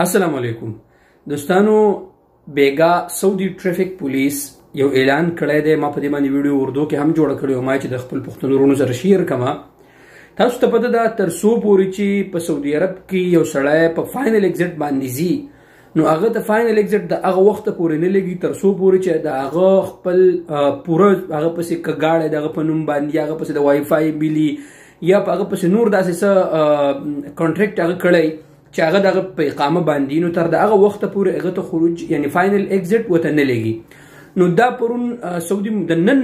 السلام علیکم دوستانو. بیګا سعودي ټریفیک پولیس یو اعلان کړی دی. ما په دې باندې ویډیو اردو کې هم جوړ کړی او ما چې د خپل پښتون ورونو سره شیر کما. تاسو ته پته ده تر څو پورې چې په سعودي عرب کې یو سړی په فاینل ایگزټ باندې ځي نو هغه د فاینل ایگزټ د هغه وخت پورې نه لګي تر څو پورې چې د هغه خپل پوره هغه پسې کګاړه دغه په نوم باندې هغه پسې د وای فای بلی یا هغه پسې نور داسې څه کانټریکټ هغه کړی چې هغه دغه په اقامه باندې نو تر دغه وخت پورې هغه ته خروج یعنی فاینل ایگزټ وته نه لګي. نو دا پرون سعودي د نن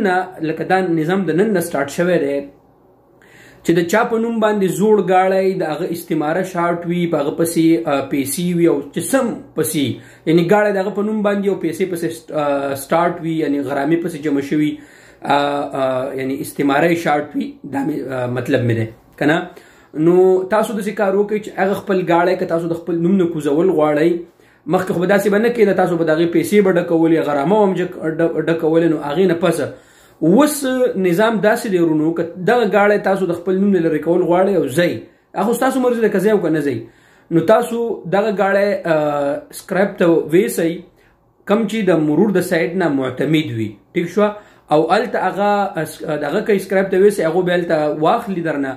لکه دا نظام د نن سٹارټ شوی دی چې د چا په نوم باندې زوړ گاړی د هغه استعماره شارټ وي په هغه پسې پیسې وي او چې سم پسې یعنی گاړی دغه په نوم باندې او پیسې پسې سٹارټ وي یعنی غرامې پسې جمع شوي یعنی استعماره شارټ وي دا مطلب مې دی کنه. نو تاسو د کار وکړئ چې هغه خپل گاړی که تاسو د خپل نوم نه کوزول غواړئ مخکې خو به داسې به نه کېده تاسو به د هغې پیسې به ډکولې غرامه هم ډکولې نو هغې نه پسه اوس نظام داسې دی ورونو که دغه گاړی تاسو د خپل نوم نه لرې کول غواړئ او ځئ هغه ستاسو مرضي ده که ځئ او که نه ځئ نو تاسو دغه گاړی سکریپ ته ویسئ کم چې د مرور د سایډ نه معتمد وي ټیک شوه او هلته هغه دغه کوي سکریپ ته ویسئ هغه به هلته واخلي درنه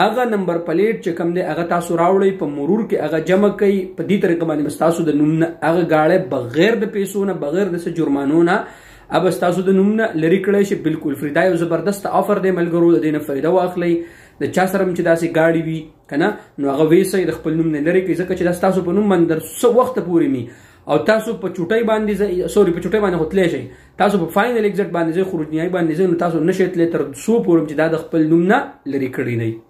هغه نمبر پلیټ چې کوم دی هغه تاسو راوړئ په مرور کې هغه جمع کوي په دې طریقه باندې بس تاسو د نوم نه هغه گاړی بغیر د پیسو نه بغیر د څه جرمانو نه بس تاسو د نوم نه لرې کړی شي بالکل فری. دا یو زبردست آفر دی ملګرو د دې نه فایده واخلئ. د چا سره هم چې داسې گاډي وي که نه نو هغه ویسئ د خپل نوم نه لرې کړئ ځکه چې دا ستاسو په نوم باندې در څه وخته پورې مي او تاسو په چوټۍ باندې سوري په چوټۍ باندې خو تلی شئ تاسو په فاینل ایگزټ باندې ځئ خروجنیایي باندې ځئ نو تاسو نه شئ تلی تر څو پورې چې دا د خپل نوم نه لرې کړی نه